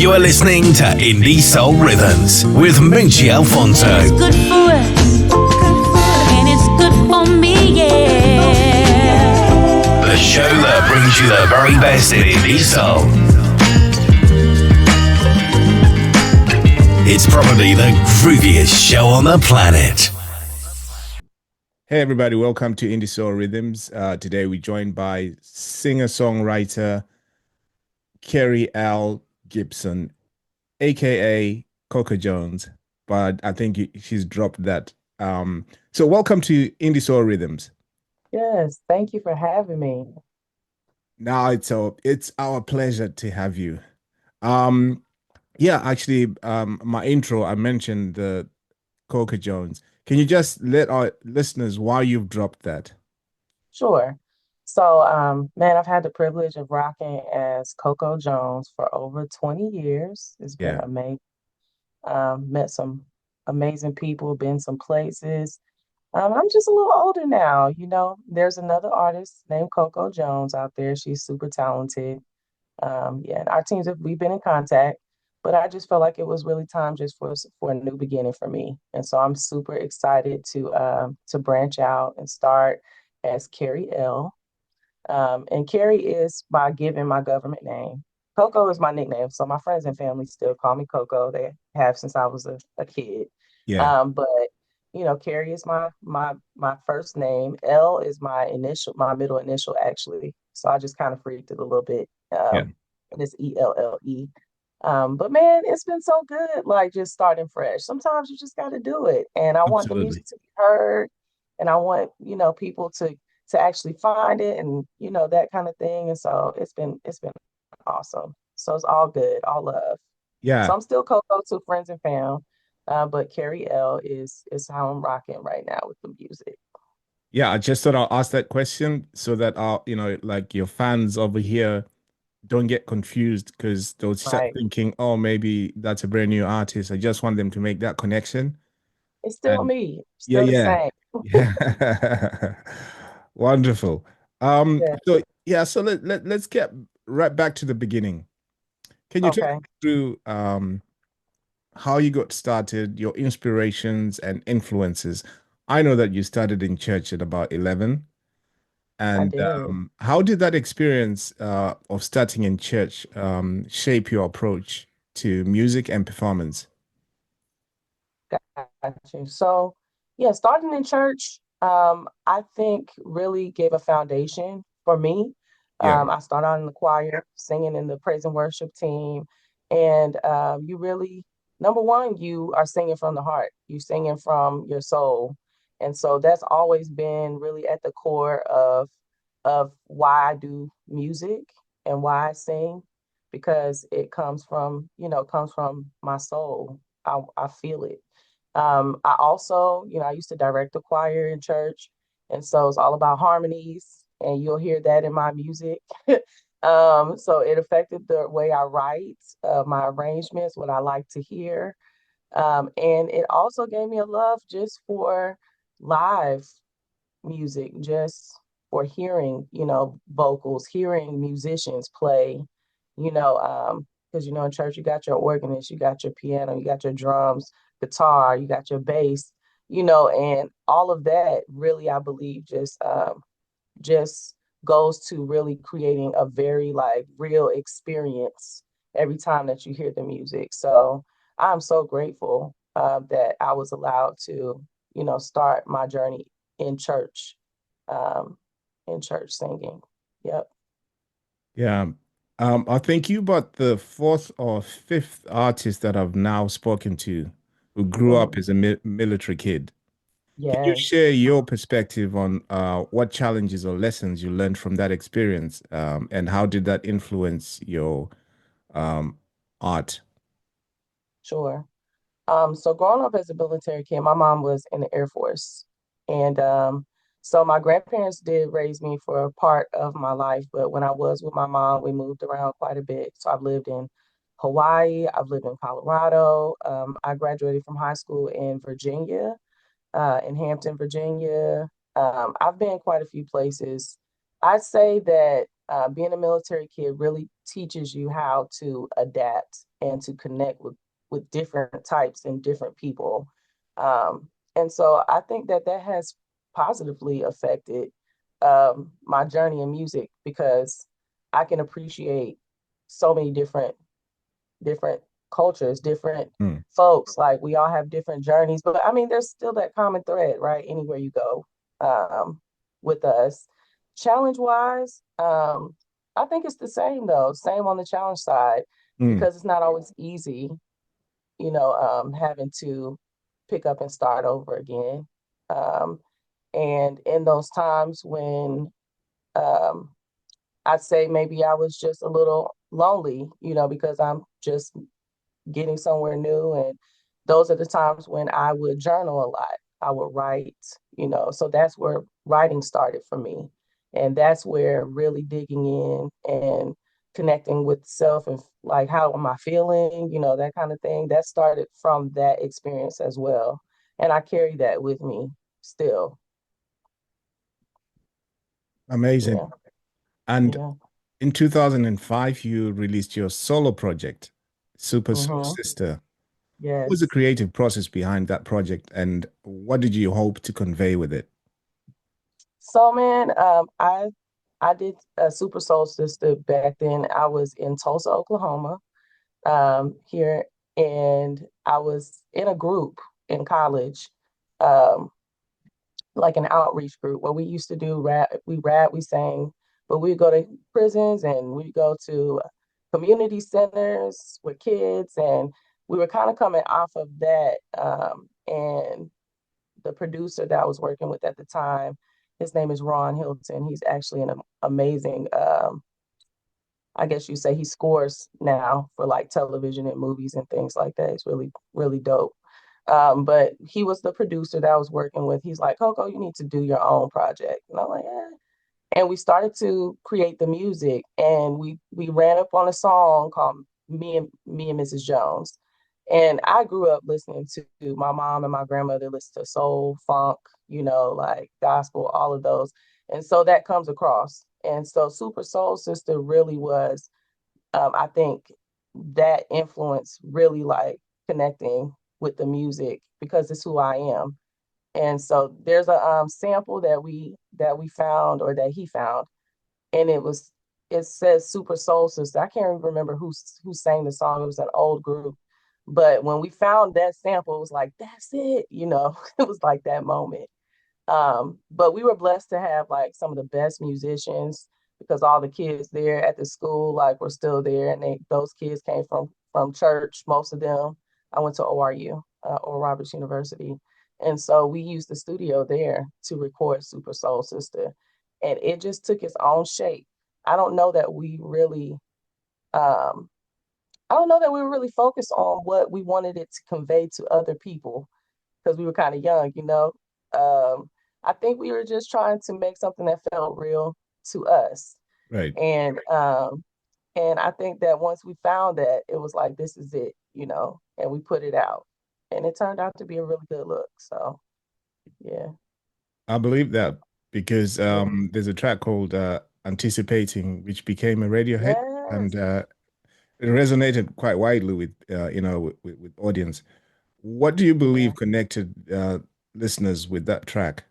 You are listening to Indie Soul Rhythms with Munchie Alfonso. It's good for us, and it's good for me, yeah. The show that brings you the very best in Indie Soul. It's probably the grooviest show on the planet. Hey everybody, welcome to Indie Soul Rhythms. Today we're joined by singer-songwriter Keri Elle Gibson, aka Coco Jones, but I think she's dropped that. So welcome to Indie Soul Rhythms. Yes, thank you for having me. Now it's our pleasure to have you. Actually, my intro, I mentioned the Coco Jones. Can you just let our listeners why you've dropped that? Sure. So, man, I've had the privilege of rocking as Coco Jones for over 20 years. It's been Yeah. amazing. Met some amazing people, been some places. I'm just a little older now, you know. There's another artist named Coco Jones out there. She's super talented. And our we've been in contact, but I just felt like it was really time just for a new beginning for me. And so I'm super excited to branch out and start as Keri Elle. And Keri is by giving my government name. Coco is my nickname, so my friends and family still call me Coco. They have since I was a kid. Yeah. But you know, Keri is my first name. Elle is my middle initial actually. So I just kind of freaked it a little bit. Yeah. And it's ELLE. But man, it's been so good, like just starting fresh. Sometimes you just got to do it. And I want the Absolutely. music to be heard, and I want, you know, people to actually find it and, you know, that kind of thing. And so it's been awesome. So it's all good, all love. Yeah. So I'm still Coco to friends and fam. But Keri Elle is how I'm rocking right now with the music. Yeah, I just thought I'll ask that question so that like your fans over here don't get confused because they'll start Right. thinking, oh, maybe that's a brand new artist. I just want them to make that connection. It's still And me, yeah, still the yeah, same. yeah. Wonderful. Yeah. So let's get right back to the beginning. Can you take Okay. me through how you got started, your inspirations and influences? I know that you started in church at about 11. I And did. how did that experience of starting in church shape your approach to music and performance? Got you. So, yeah, starting in church, I think really gave a foundation for me. Yeah, I started out in the choir, singing in the praise and worship team, and you really, number one, you are singing from the heart. You singing from your soul, and so that's always been really at the core of why I do music and why I sing, because it comes from, you know, comes from my soul. I feel it. I also, you know, I used to direct a choir in church, and so it's all about harmonies, and you'll hear that in my music. So it affected the way I write, my arrangements, what I like to hear. And it also gave me a love just for live music, just for hearing, you know, vocals, hearing musicians play, you know, because you know in church you got your organist, you got your piano, you got your drums, guitar, you got your bass, you know, and all of that really I believe just goes to really creating a very like real experience every time that you hear the music. So I'm so grateful that I was allowed to, you know, start my journey in church, um, in church singing. Yep. yeah. I think you about the fourth or fifth artist that I've now spoken to who grew up Mhm. as a military kid. Can you Yes. share your perspective on what challenges or lessons you learned from that experience, and how did that influence your um, art? Sure. So growing up as a military kid, my mom was in the Air Force. And so my grandparents did raise me for a part of my life, but when I was with my mom, we moved around quite a bit. So I've lived in Hawaii, I've lived in Colorado. I graduated from high school in Virginia, in Hampton, Virginia. I've been quite a few places. I'd say that being a military kid really teaches you how to adapt and to connect with different types and different people. And so I think that that has positively affected my journey in music because I can appreciate so many different cultures, different Mm. folks. Like we all have different journeys, but I mean, there's still that common thread, right? Anywhere you go, with us. Challenge wise, I think it's the same though, same on the challenge side, Mm. because it's not always easy, having to pick up and start over again. Um, and in those times when um, I'd say maybe I was just a little lonely, because I'm just getting somewhere new. And those are the times when I would journal a lot. I would write, so that's where writing started for me. And that's where really digging in and connecting with self and like, how am I feeling, that kind of thing. That started from that experience as well. And I carry that with me still. Amazing. Yeah. And Yeah. in 2005, you released your solo project, Super Soul Hmm. Sister. What was the Yes. creative process behind that project, and what did you hope to convey with it? So man, I did a Super Soul Sister back then. I was in Tulsa, Oklahoma, here, and I was in a group in college, um, like an outreach group where we used to do rap, we sang, but we'd go to prisons and we'd go to community centers with kids, and we were kind of coming off of that. And the producer that I was working with at the time, his name is Ron Hilton. He's actually an amazing, I guess you say he scores now for like television and movies and things like that. It's really, really dope. But he was the producer that I was working with. He's like, Coco, you need to do your own project. And I'm like, eh. And we started to create the music, and we ran up on a song called Me and Mrs. Jones. And I grew up listening to my mom and my grandmother listen to soul, funk, like gospel, all of those. And so that comes across. And so Super Soul Sister really was, I think that influence really like connecting with the music because it's who I am. And so there's a sample that we found, or that he found, and it says Super Soul Sister. I can't even remember who sang the song. It was an old group. But when we found that sample, it was like, that's it, it was like that moment. But we were blessed to have like some of the best musicians because all the kids there at the school like were still there, and those kids came from church, most of them. I went to ORU, Oral Roberts University, and so we used the studio there to record Super Soul Sister, and it just took its own shape. I don't know that we really, um, I don't know that we were really focused on what we wanted it to convey to other people because we were kind of young. Um, I think we were just trying to make something that felt real to us. Right. And I think that once we found that, it was like, this is it, and we put it out. And it turned out to be a really good look. So yeah. I believe that because Yeah. there's a track called Anticipating, which became a radio hit, and Yes. it resonated quite widely with with audience. What do you Yeah. believe connected listeners with that track?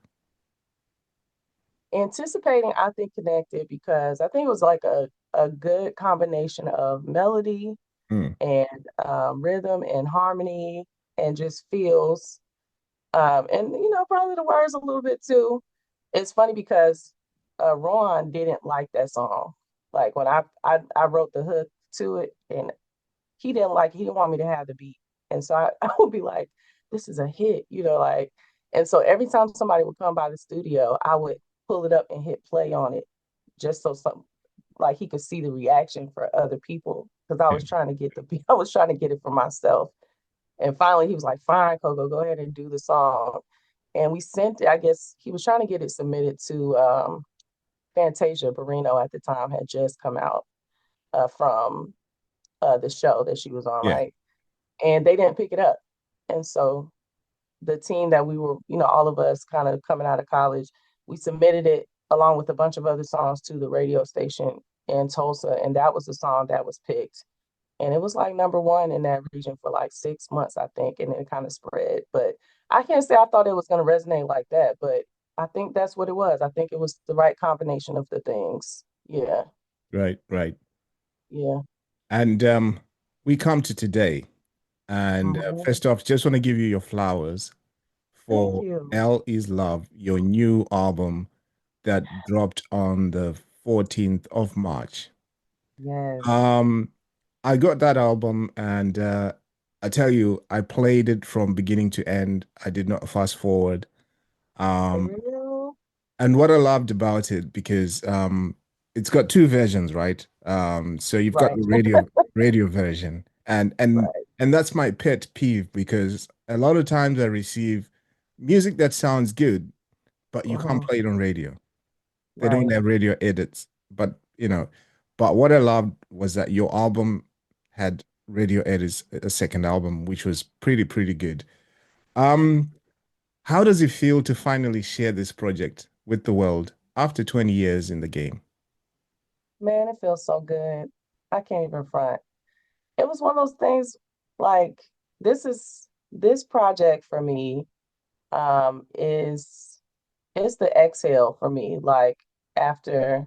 Anticipating, I think, connected because I think it was like a good combination of melody Mm. and rhythm and harmony and just feels. And probably the words a little bit too. It's funny because Ron didn't like that song. Like when I wrote the hook to it, and he didn't want me to have the beat. And so I would be like, this is a hit, like. And so every time somebody would come by the studio, I would pull it up and hit play on it just so some like he could see the reaction for other people because I Yeah. was trying to get the beat. I was trying to get it for myself. And finally, he was like, "Fine, Coco, go ahead and do the song." And we sent it. I guess he was trying to get it submitted to Fantasia Barrino at the time had just come out from the show that she was on, Yeah. right? And they didn't pick it up. And so the team that we were, all of us kind of coming out of college, we submitted it along with a bunch of other songs to the radio station in Tulsa, and that was the song that was picked. And it was like number one in that region for like 6 months, I think, and it kind of spread. But I can't say I thought it was going to resonate like that, but I think that's what it was. I think it was the right combination of the things. Yeah, Right, right. yeah. And we come to today. And Mhm. first off, just want to give you your flowers Thank for you. Elle Is Love, your new album that dropped on the 14th of March. Yes. Um, I got that album and I tell you, I played it from beginning to end. I did not fast forward. For Um, real? and what I loved about it, because it's got two versions, right? So you've got Right, the radio version, right. and that's my pet peeve because a lot of times I receive music that sounds good, but you can't Hmm. play it on radio. They don't Right. have radio edits. But but what I loved was that your album had radio edits, a second album, which was pretty good. Um, how does it feel to finally share this project with the world after 20 years in the game? Man, it feels so good. I can't even front. It was one of those things like this project for me is it's the exhale for me. Like after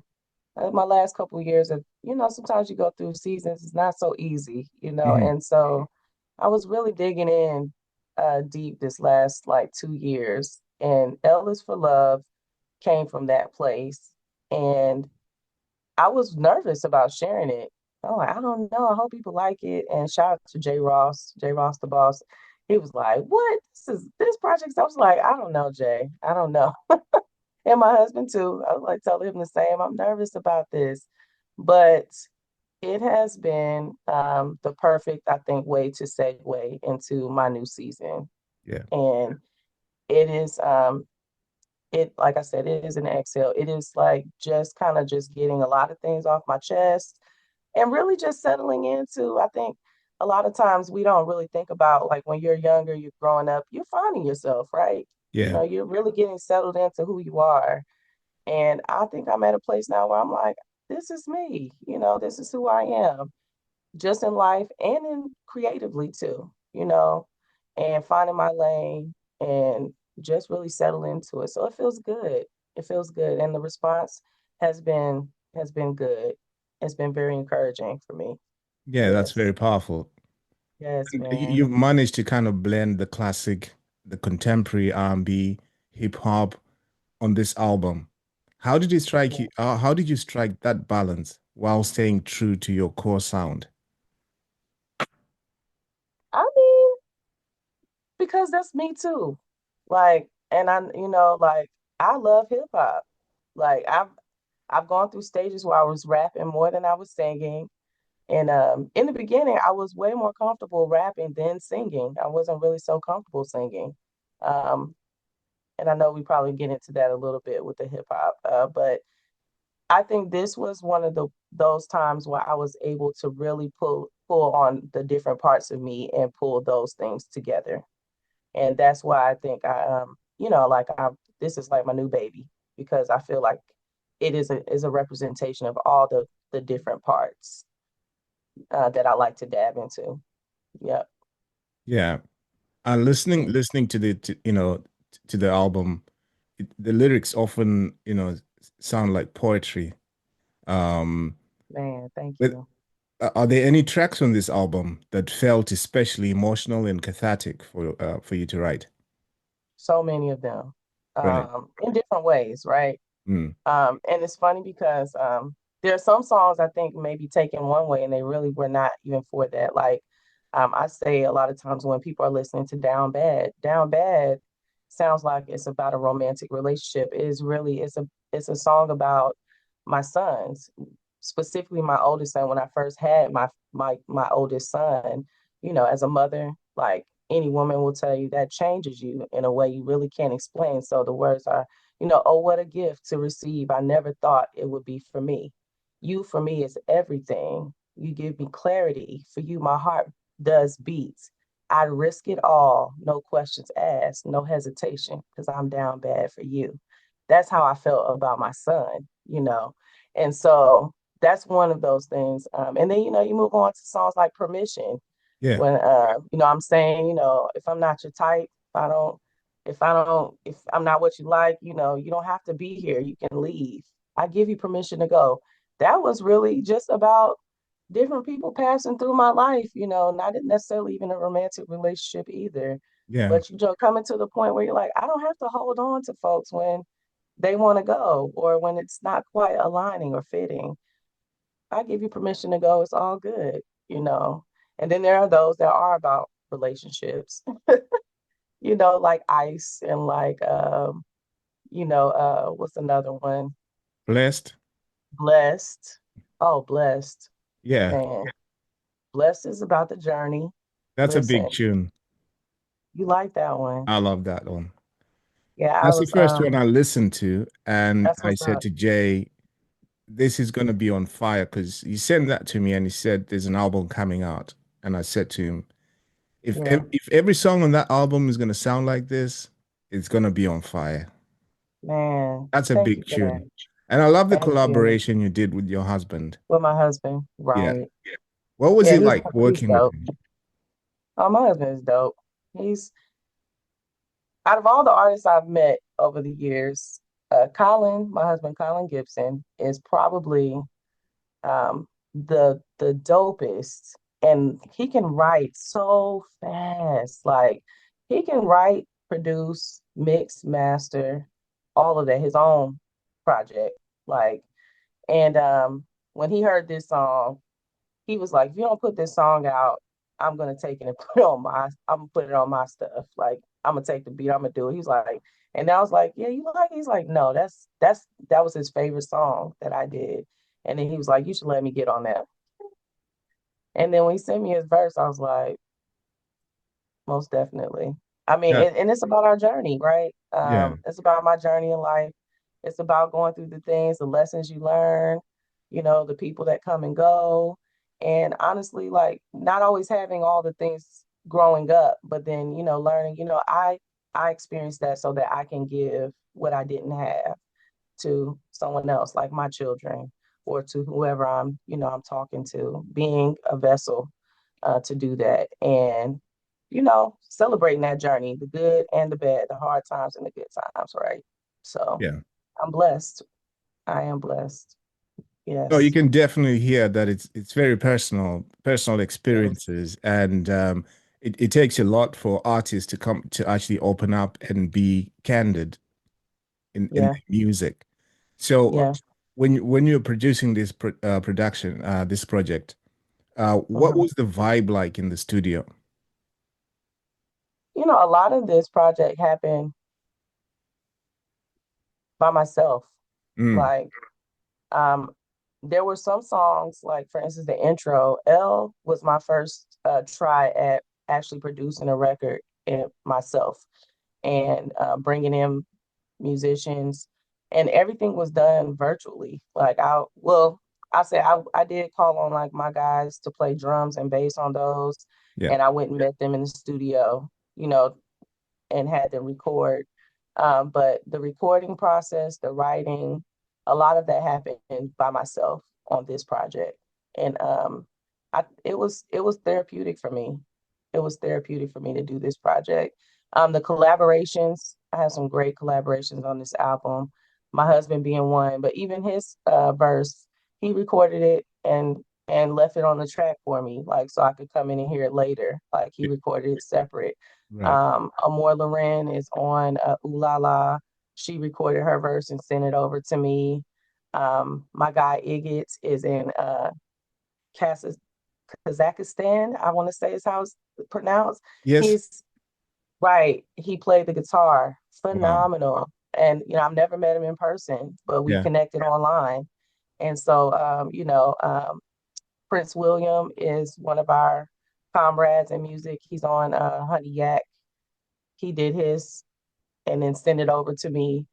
my last couple of years of, sometimes you go through seasons, it's not so easy, Mhm. and so I was really digging in deep this last like 2 years, and Elle Is For Love came from that place. And I was nervous about sharing it. Oh, I don't know. I hope people like it. And shout out to J. Ross the boss. He was like, "What? This project." I was like, "I don't know, Jay. I don't know." And my husband too. I was like telling him the same. I'm nervous about this, but it has been the perfect, I think, way to segue into my new season. Yeah. And it is it like I said, it is an exhale. It is like just kind of just getting a lot of things off my chest and really just settling into, I think a lot of times we don't really think about like when you're younger, you're growing up, you're finding yourself, right? Yeah. You're really getting settled into who you are. And I think I'm at a place now where I'm like, this is me, this is who I am, just in life and in creatively too, and finding my lane and just really settle into it. So it feels good. It feels good. And the response has been has been good. It's been very encouraging for me. Yeah, that's Yes. very powerful. Yes, And man. you've managed to kind of blend the classic, the contemporary R&B, hip hop on this album. Yeah. How did you strike that balance while staying true to your core sound? I mean, because that's me too. Like, and like I love hip hop. Like I've gone through stages where I was rapping more than I was singing. And in the beginning, I was way more comfortable rapping than singing. I wasn't really so comfortable singing. Um, and I know we probably get into that a little bit with the hip hop, but I think this was one of those times where I was able to really pull on the different parts of me and pull those things together. And that's why I think like I this is like my new baby because I feel like it is a representation of all the different parts that I like to dab into. Yep. Yeah. And listening to to the album, the lyrics often, sound like poetry. Um, Man, thank but you. are there any tracks on this album that felt especially emotional and cathartic for you to write? So many of them, Right. in different ways, right? Mm, And it's funny because there are some songs I think maybe taken one way and they really were not even for that. Like I say a lot of times when people are listening to Down Bad sounds like it's about a romantic relationship. It is really it's a song about my sons, specifically my oldest son. When I first had my oldest son, as a mother, like any woman will tell you that changes you in a way you really can't explain. So the words are, oh, what a gift to receive. I never thought it would be for me. You for me is everything. You give me clarity. For you, my heart does beat. I'd risk it all, no questions asked, no hesitation, because I'm down bad for you. That's how I felt about my son. And so that's one of those things. And then, you move on to songs like Permission, Yeah. when I'm saying, if I'm not your type, if I'm not what you like, you don't have to be here. You can leave. I give you permission to go. That was really just about different people passing through my life, not necessarily even a romantic relationship either. Yeah. But coming to the point where you're like, I don't have to hold on to folks when they want to go or when it's not quite aligning or fitting. I give you permission to go. It's all good. And then there are those that are about relationships, like Ice and like what's another one? Blessed. Blessed. Oh, Blessed. Yeah. Man, Blessed is about the journey. That's a Listen, big tune. you like that one. I love that one. Yeah, I That's the was first one I listened to, and that's I what's said up. to Jay, "This is gonna be on fire," because he sent that to me, and he said there's an album coming out, and I said to him, Yeah, if every song on that album is gonna sound like this, it's gonna be on fire." man. That's a Thank you big for that. tune, and I love the Thank you. collaboration you did with your husband. With my husband. Yeah. Right. What was Yeah, it like he's working with dope. him? Oh, my husband is dope. He's out of all the artists I've met over the years, Colin, my husband, Collin Gibson, is probably the dopest, and he can write so fast. Like he can write, produce, mix, master, all of that, his own project. Like, and when he heard this song, he was like, if you don't put this song out, I'm gonna take it and I'm gonna put it on my stuff. Like I'm gonna take the beat, I'm gonna do it. He's like, and I was like, yeah, you like? He's like, no, that was his favorite song that I did. And then he was like, you should let me get on that. And then when he sent me his verse, I was like, most definitely. I mean, Yeah. and it's about our journey, right? Yeah. It's about my journey in life. It's about going through the things, the lessons you learn, the people that come and go. And honestly, like not always having all the things growing up, but then, learning, I experienced that so that I can give what I didn't have to someone else, like my children, or to whoever I'm talking to, being a vessel to do that. And, celebrating that journey, the good and the bad, the hard times and the good times, right? So Yeah. I'm blessed. I am blessed. Oh, you Yes. can definitely hear that it's very personal Yes. experiences, and it takes a lot for artists to come to actually open up and be candid in Yeah. their music. So Yeah. when you're producing this production, this project, what Mhm. was the vibe like in the studio? A lot of this project happened by myself. Mm, Like, um, there were some songs, like for instance, the intro. Elle was my first try at actually producing a record myself and bringing in musicians, and everything was done virtually. Like I say I did call on like my guys to play drums and bass on those, yeah. and I went and met them in the studio, and had them record. But the recording process, the writing, a lot of that happened by myself on this project, and it was therapeutic for me. It was therapeutic for me to do this project. The collaborations, I have some great collaborations on this album. My husband being one, but even his verse, he recorded it and left it on the track for me, like so I could come in and hear it later. Like he recorded it separate. Right. Amor Laüren is on Ooh La La. She recorded her verse and sent it over to me. My guy Igits is in Kaz- Kazakhstan, I want to say is how it's pronounced. Yes. He's right. He played the guitar, Wow. phenomenal. And I've never met him in person, but we Yeah. connected online. And so, Prince William is one of our comrades in music. He's on Honey Yak. He did his and then send it over to me.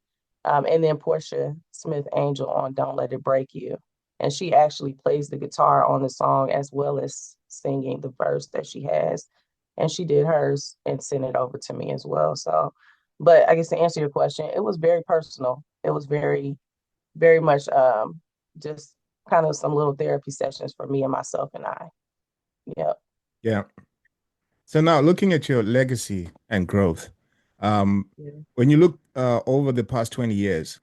And then Porsche Smith-Angel on Don't Let It Break You. And she actually plays the guitar on the song as well as singing the verse that she has. And she did hers and sent it over to me as well. So, but I guess to answer your question, it was very personal. It was very, very much just kind of some little therapy sessions for me and myself and I. Yep. Yeah. So now looking at your legacy and growth, Yeah. when you look over the past 20 years,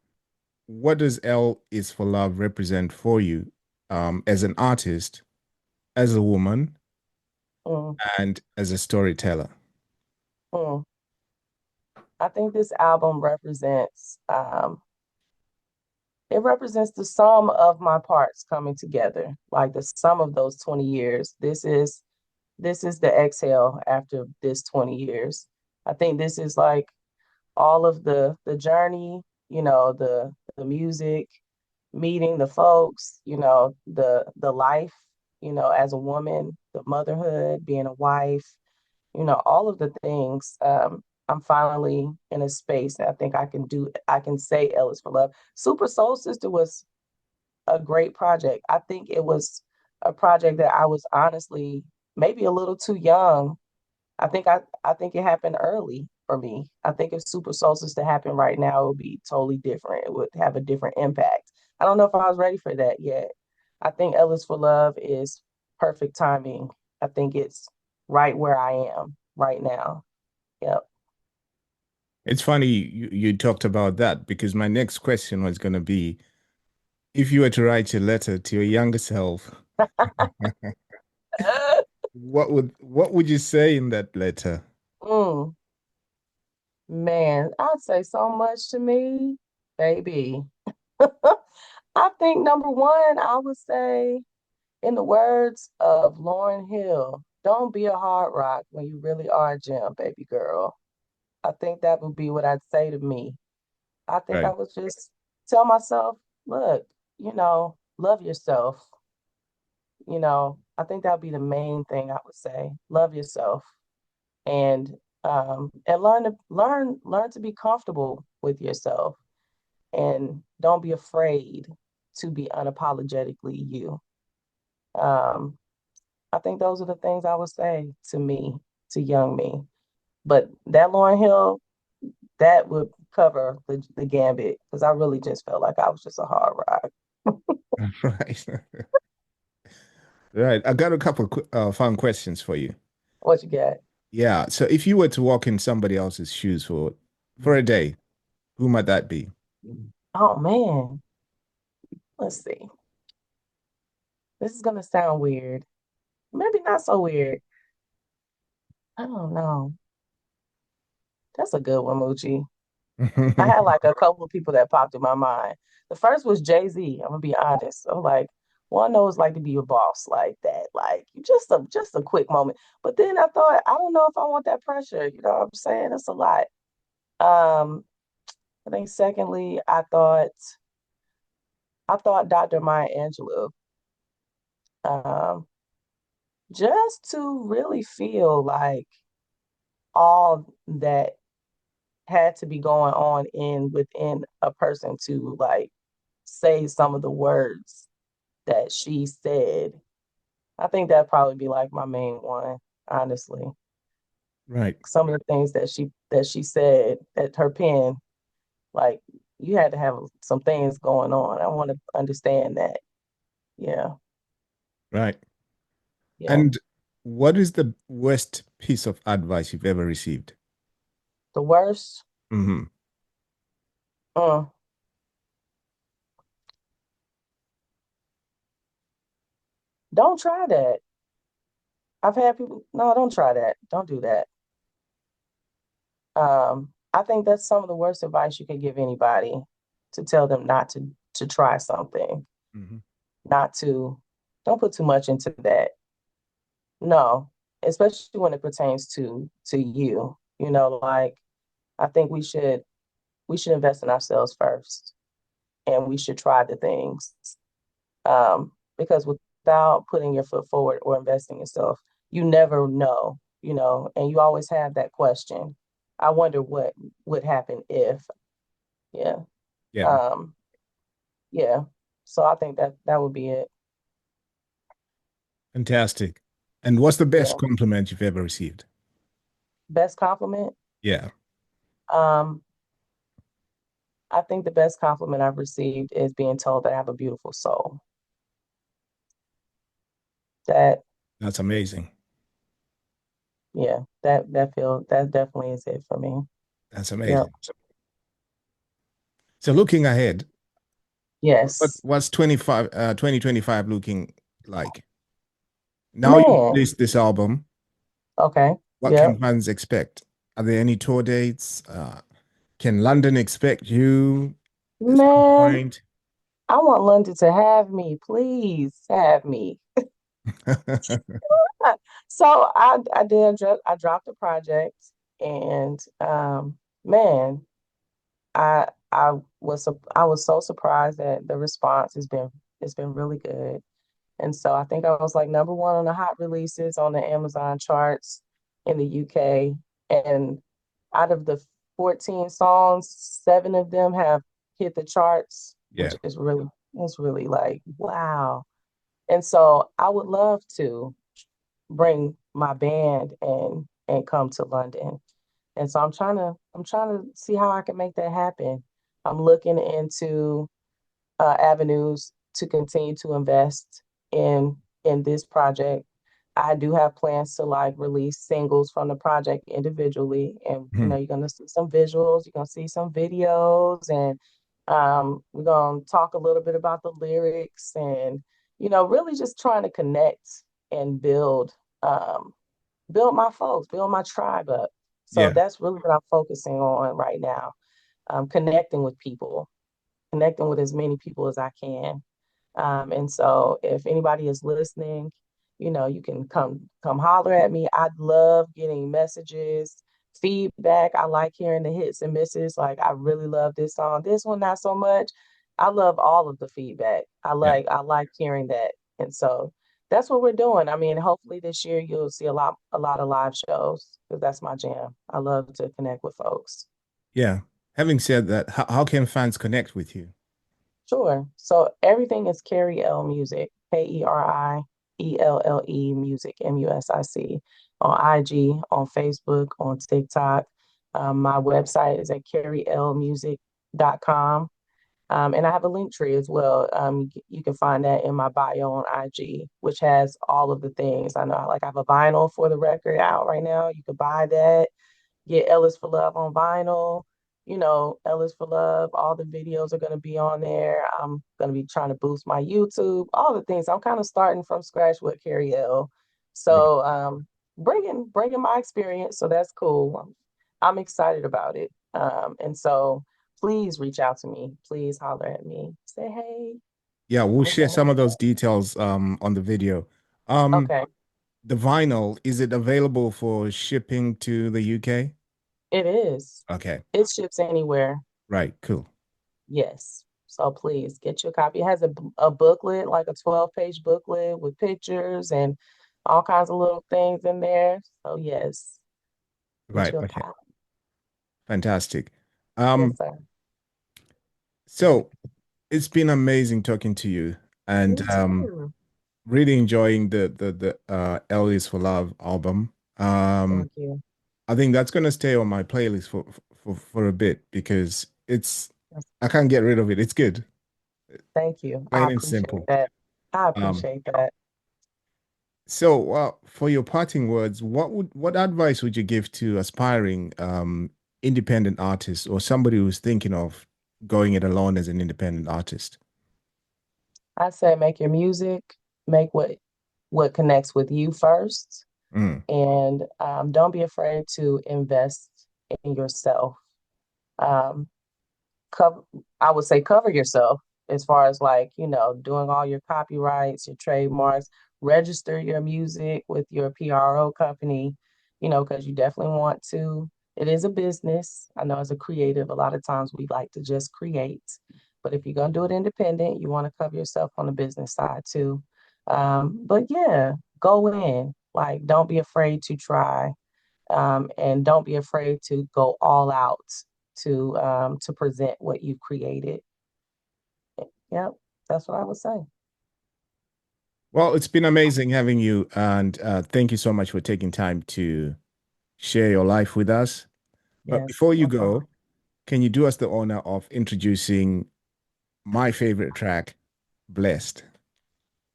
what does Elle Is For Love represent for you as an artist, as a woman, Mm, and as a storyteller? mm. I think this album represents it represents the sum of my parts coming together, like the sum of those 20 years. This is the exhale after this 20 years. I think this is like all of the journey, the music, meeting the folks, the life, as a woman, the motherhood, being a wife, all of the things. I'm finally in a space that I think I can say Elle Is For Love. Super Soul Sister was a great project. I think it was a project that I was honestly maybe a little too young. I think it happened early for me. I think if Super Solstice to happen right now, it would be totally different. It would have a different impact. I don't know if I was ready for that yet. I think Elle Is For Love is perfect timing. I think it's right where I am right now. Yep. It's funny you talked about that because my next question was going to be if you were to write a letter to your younger self, what would you say in that letter? Mm, man, I'd say so much to me, baby. I think number one, I would say, in the words of Lauryn Hill, don't be a hard rock when you really are a gem, baby girl. I think that would be what I'd say to me. I think I Right. would just tell myself, look, love yourself. I think that would be the main thing I would say. Love yourself and learn to be comfortable with yourself and don't be afraid to be unapologetically you. Um, I think those are the things I would say to me, to young me. But that Lauryn Hill, that would cover the gambit because I really just felt like I was just a hard rock. Right. Right. I got a couple of fun questions for you. What you got? Yeah. So if you were to walk in somebody else's shoes for a day, who might that be? Oh man, let's see. This is gonna sound weird. Maybe not so weird. I don't know. That's a good one, Moochie. I had like a couple of people that popped in my mind. The first was Jay-Z. I'm gonna be honest. So like one knows like to be a boss like that. Like just a quick moment. But then I thought, I don't know if I want that pressure. You know what I'm saying? It's a lot. Um, I think secondly, I thought Dr. Maya Angelou, um, just to really feel like all that had to be going on in within a person to like say some of the words that she said. I think that'd probably be like my main one, honestly. Right. Some of the things that she said at her pen, like you had to have some things going on. I want to understand that. Yeah, Right. yeah. And what is the worst piece of advice you've ever received? The worst, Hmm. mm, don't try that. I've had people, no, don't try that. Don't do that. I think that's some of the worst advice you can give anybody to tell them not to try something, Hmm. not to, don't put too much into that. No, especially when it pertains to you. Like I think we should invest in ourselves first and we should try the things. Because without putting your foot forward or investing in yourself, you never know, and you always have that question. I wonder what would happen if, yeah. Yeah. Um, yeah. So I think that would be it. Fantastic. And what's the best Yeah. compliment you've ever received? Best compliment. Yeah. Um, I think the best compliment I've received is being told that I have a beautiful soul. that That's amazing. yeah, that definitely is it for me. That's Yep. amazing. So looking ahead, Yes. what's 2025 looking like? Now you Man. released this album. Okay. What Yep. can fans expect? Are there any tour dates? Can London expect you at some Man, point? I want London to have me. Please have me. So I dropped a project and man, I was so surprised that the response has been really good. And so I think I was like number one on the hot releases on the Amazon charts in the UK. And out of the 14 songs, seven of them have hit the charts, Yeah, which is really, it's really like, wow. And so I would love to bring my band and come to London. And so I'm trying to see how I can make that happen. I'm looking into avenues to continue to invest in this project. I do have plans to like release singles from the project individually, and you know mhm, you're gonna see some visuals, you're gonna see some videos, and we're gonna talk a little bit about the lyrics, and you know really just trying to connect and um, build my folks, build my tribe up. So yeah, that's really what I'm focusing on right now. Connecting with people, connecting with as many people as I can. And so if anybody is listening, you know, you can come holler at me. I love getting messages, feedback. I like hearing the hits and misses. Like I really love this song. This one not so much. I love all of the feedback. yeah, I like hearing that. And so that's what we're doing. I mean, hopefully this year you'll see a lot of live shows because that's my jam. I love to connect with folks. yeah. Having said that, how can fans connect with you? Sure. So everything is Keri Elle Music, KeriElle Music, Music, on IG, on Facebook, on TikTok. My website is at kerryellemusic.com. And I have a link tree as well. You can find that in my bio on IG, which has all of the things. I know, like I have a vinyl for the record out right now. You could buy that, get Elle Is For Love on vinyl. You know, Elle Is For Love, all the videos are going to be on there. I'm going to be trying to boost my YouTube, all the things. I'm kind of starting from scratch with Keri Elle. Right. So, bringing my experience. So that's cool. I'm excited about it. And so please reach out to me. Please holler at me. Say, hey, Yeah, we'll we share can some link of those up. details on the video. Um, Okay. the vinyl, is it available for shipping to the UK? It is. Okay, It ships anywhere. right, cool. Yes. So please get your copy. It has a booklet, like a 12-page booklet with pictures and all kinds of little things in there. So yes, get Right, you a okay. copy. Fantastic. Yes, Um, sir. so it's been amazing talking to you and Me too. really enjoying the Elle Is For Love album. Thank you. I think that's gonna stay on my playlist for a bit because it's Yes, I can't get rid of it. It's good, thank you. I plain and appreciate simple. that. I Um, appreciate that. so for your parting words, what advice would you give to aspiring independent artists or somebody who's thinking of going it alone as an independent artist? I say make your music, make what connects with you first, Mm, and don't be afraid to invest in yourself. Um, cover I would say cover yourself as far as like, you know, doing all your copyrights, your trademarks, register your music with your PRO company, you know, because you definitely want to. It is a business. I know as a creative, a lot of times we like to just create. But if you're gonna do it independent, you want to cover yourself on the business side too. But yeah, go in. Like, don't be afraid to try and don't be afraid to go all out to present what you've created. Yep, that's what I would say. well, it's been amazing having you, and thank you so much for taking time to share your life with us. But Yes, before you no problem. go, can you do us the honor of introducing my favorite track, Blessed?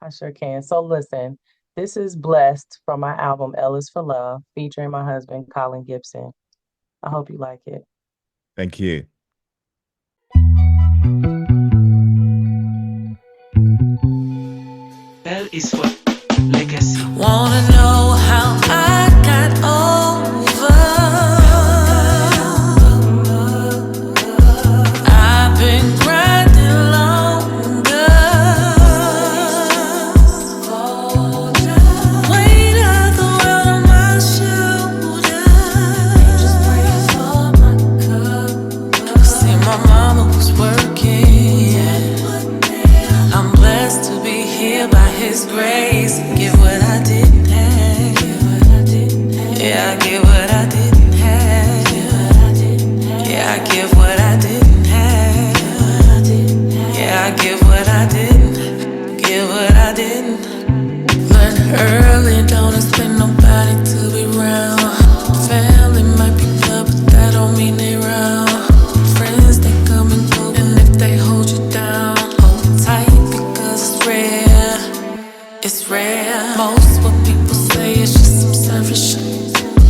I sure can. So listen, This is Blessed from my album Elle Is For Love, featuring my husband, Collin Gibson. I hope you like it. Thank you. Elle Is For Legacy. Wanna know how I got over? I've been grinding longer. Weight of the world on my shoulders. See, my mama was working. I'm blessed to be here by His grace. Give what I didn't have. Yeah, I give what I didn't have. Yeah, I give what I didn't have. Yeah, I give what I didn't. Give what I didn't. Learn early, don't expect nobody to be round. Family might be blood, but that don't mean they round. Friends, they come and go, and if they hold you down, hold tight because it's rare. It's rare. Most what people say is just some surface shit.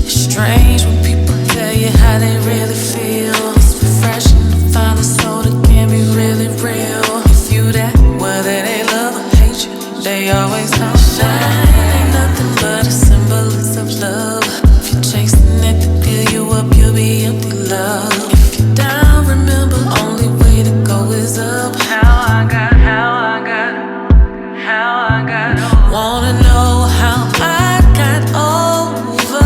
It's strange when people tell you how they really feel. It's refreshing to find a soul that can be really real. If you that, whether they love or hate you, they always come shine. Ain't nothing but a symbol of love. If you're chasing it to fill you up, you'll be empty, love. If you're down, remember, only way to go is up. How I got. Wanna know how I got over?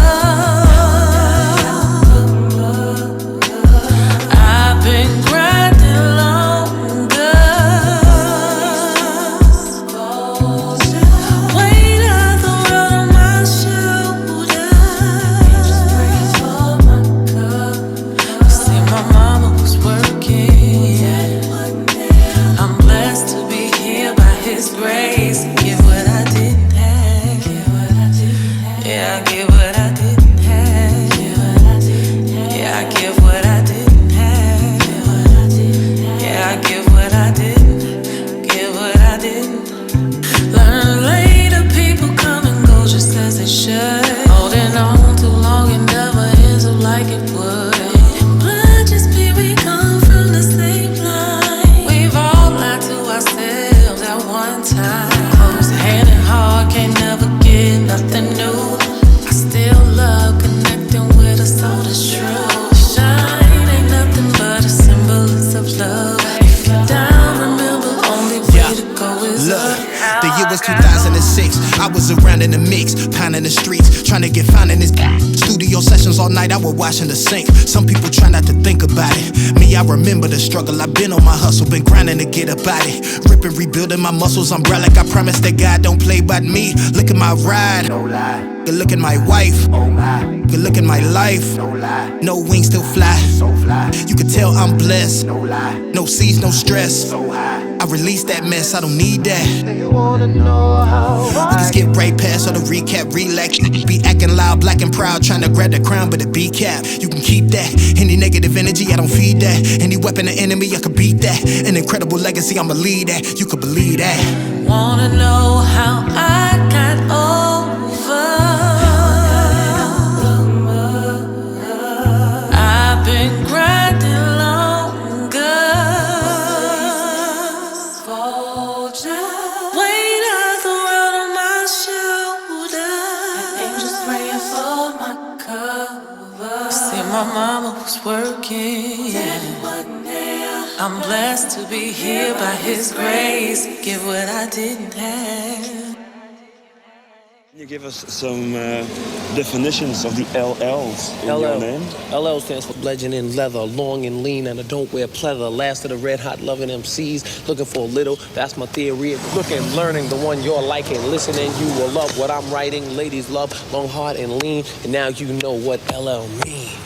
I've been grinding longer. Weight of the world on my shoulders. See, my mama was working. I'm blessed to be here by His grace. Give what I didn't have. Yeah, I give what I didn't have. Yeah, I give what I didn't have. Yeah, I give what I didn't. Give what I didn't. Learn later, people come and go just as they should. Holding on too long, it never ends up like it would. Blood just be, we come from the same line. We've all lied to ourselves at one time. Close hand and heart, can't never get nothing new. I still love connecting with a soul that's true. Shine ain't nothing but a symbol of love. If you're down, remember, only way to go is up. The year was 2006. I was around in the mix, pounding the streets, trying to get found in this studio sessions all night. I was washing the sink. Some people try not to think about it. Me, I remember the struggle. I've been on my hustle, been grinding to get up at it. Ripping, rebuilding my muscles. I'm bright like I promised that God don't play by me. Look at my ride. No lie. Good look at my wife. Oh my. Good look at my life. No lie. No wings, still fly. So fly. You can tell I'm blessed. No lie. No seas, no stress. So high. I release that mess. I don't need that. You wanna know how I just get right past all the recap, relax. Be acting loud, black and proud, trying to grab the crown, but the B cap. You can keep that. Any negative energy, I don't feed that. Any weapon or enemy, I could beat that. An incredible legacy, I'ma lead that. You could believe that. Wanna know how I got over? I've been grinding longer. Weight of the world on my shoulders. Angels praying for my cover. See, my mama was working. I'm blessed to be here by His grace. Give what I didn't have. Can you give us some definitions of the LLs in your name? LL stands for legend in leather, long and lean, and I don't wear pleather. Last of the red hot loving MCs, looking for a little, that's my theory. Looking, learning the one you're liking, listening, you will love what I'm writing. Ladies love long, hard, and lean, and now you know what LL means.